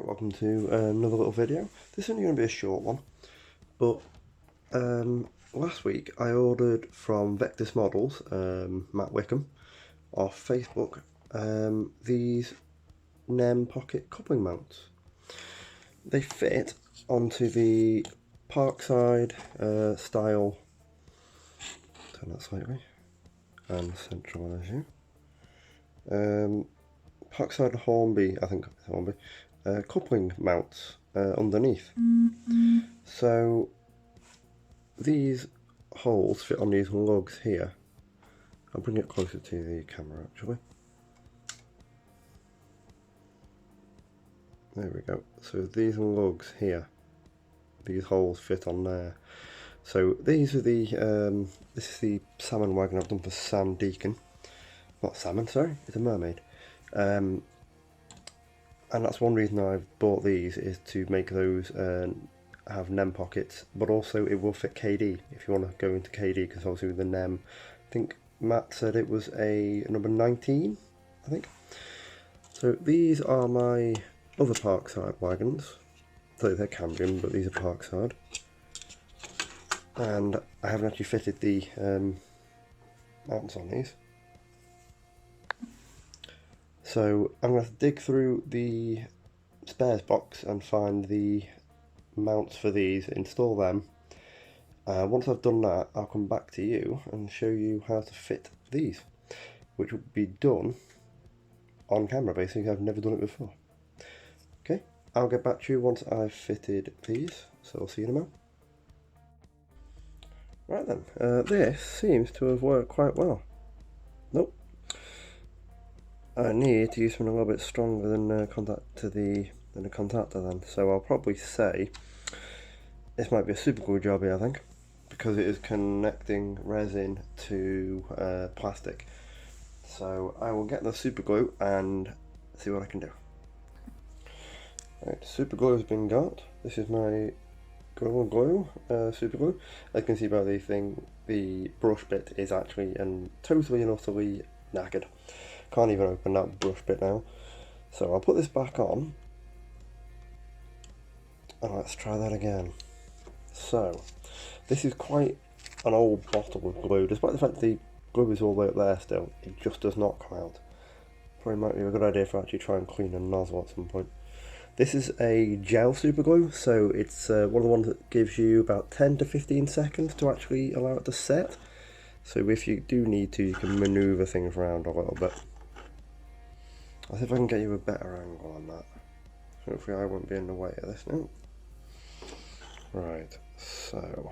Welcome to another little video. This is only going to be a short one, but last week I ordered from Vectis Models, Matt Wickham, off Facebook, these NEM pocket coupling mounts. They fit onto the Parkside style, turn that slightly, and centralise you. Parkside Hornby, I think it's Hornby, coupling mounts underneath. So these holes fit on these lugs here. I'll bring it closer to the camera actually. There we go. So these lugs here, these holes fit on there. So these are the, this is the salmon wagon I've done for Sam Deacon. Not salmon, sorry, it's a mermaid. And that's one reason I've bought these, is to make those have NEM pockets, but also it will fit KD if you want to go into KD, because obviously with the NEM, I think Matt said it was a number 19, I think. So these are my other Parkside wagons. So they're Cambrian, but these are Parkside. And I haven't actually fitted the mounts on these. So I'm going to have to dig through the spares box and find the mounts for these, install them. Once I've done that, I'll come back to you and show you how to fit these, which will be done on camera basically. I've never done it before. Okay, I'll get back to you once I've fitted these, so I'll see you in a moment. Right then, this seems to have worked quite well. Nope. I need to use something a little bit stronger than a contactor then, so I'll probably say this might be a super glue job here, I think, because it is connecting resin to plastic. So I will get the super glue and see what I can do. Right, super glue has been got. This is my Gorilla Glue super glue. As you can see by the thing, the brush bit is actually totally and utterly knackered. Can't even open that brush bit now. So I'll put this back on and let's try that again. So this is quite an old bottle of glue. Despite the fact the glue is all the way up there still, it just does not come out. Probably might be a good idea for actually try and clean a nozzle at some point. This is a gel super glue, so it's one of the ones that gives you about 10 to 15 seconds to actually allow it to set. So if you do need to, you can manoeuvre things around a little bit. I'll see if I can get you a better angle on that. Hopefully I won't be in the way of this now. Right, so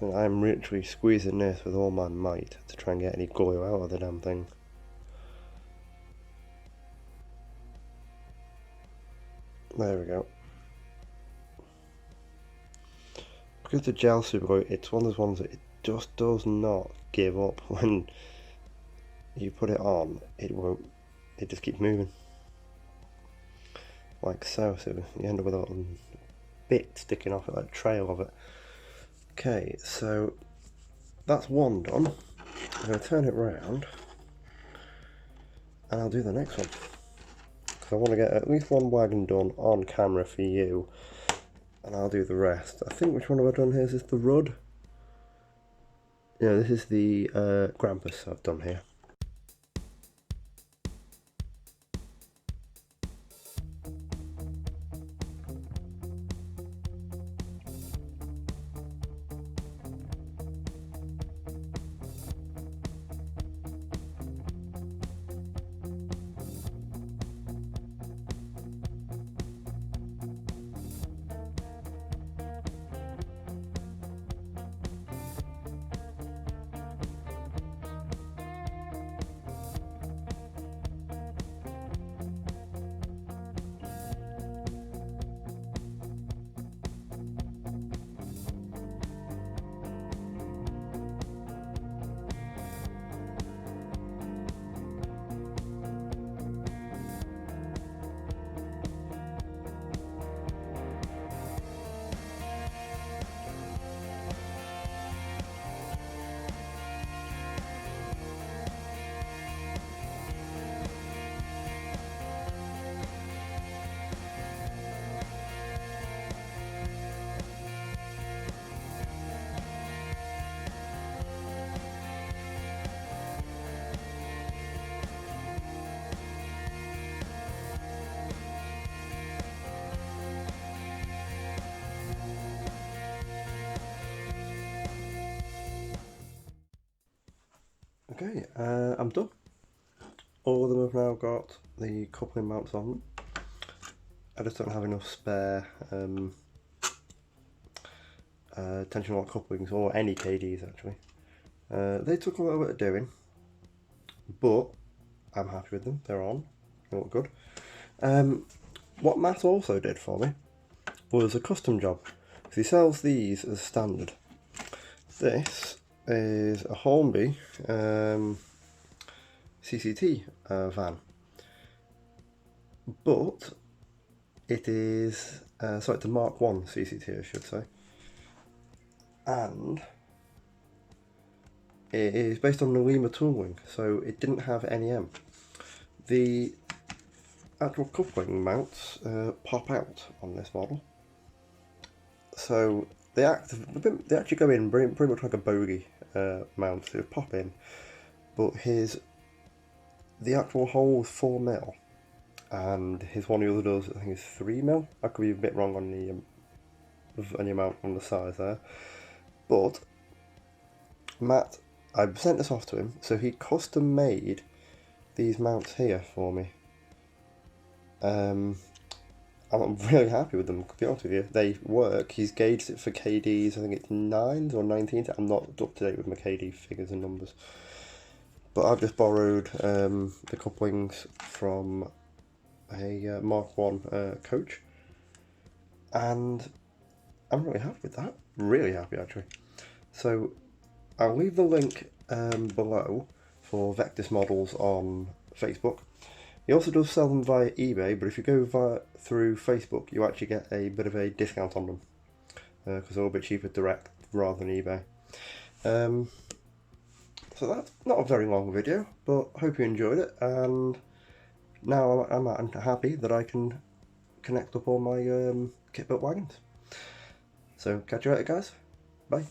I'm literally squeezing this with all my might to try and get any glue out of the damn thing. There we go. Because the gel super glue, it's one of those ones that it just does not give up. When you put it on, it just keeps moving. Like so, so you end up with a little bit sticking off it, like a trail of it. Okay, so that's one done. I'm going to turn it round and I'll do the next one. Because I want to get at least one wagon done on camera for you, and I'll do the rest. I think, which one have I done here? Is this the Rudd? Yeah, this is the Grampus I've done here. Okay, I'm done. All of them have now got the coupling mounts on them. I just don't have enough spare tension lock couplings, or any KDs actually. They took a little bit of doing, but I'm happy with them. They're on. They look good. What Matt also did for me was a custom job, because he sells these as standard. This is a Hornby CCT van, but it is so it's a Mark 1 CCT, I should say, and it is based on the NEM tooling, so it didn't have NEM. The actual coupling mounts pop out on this model, so they actually go in pretty much like a bogie mount. They pop in, but the actual hole is 4mm, and his one of the other doors I think is 3mm. I could be a bit wrong on the amount on the size there, but Matt, I sent this off to him, so he custom made these mounts here for me. I'm really happy with them, to be honest with you. They work. He's gauged it for KDs, I think it's 9s or 19s. I'm not up to date with my KD figures and numbers. But I've just borrowed the couplings from a Mark 1 coach. And I'm really happy with that. Really happy, actually. So I'll leave the link below for Vectis models on Facebook. He also does sell them via eBay, but if you go through Facebook, you actually get a bit of a discount on them, because they're a bit cheaper direct rather than eBay. So that's not a very long video, but I hope you enjoyed it, and now I'm happy that I can connect up all my kit built wagons. So catch you later, guys. Bye.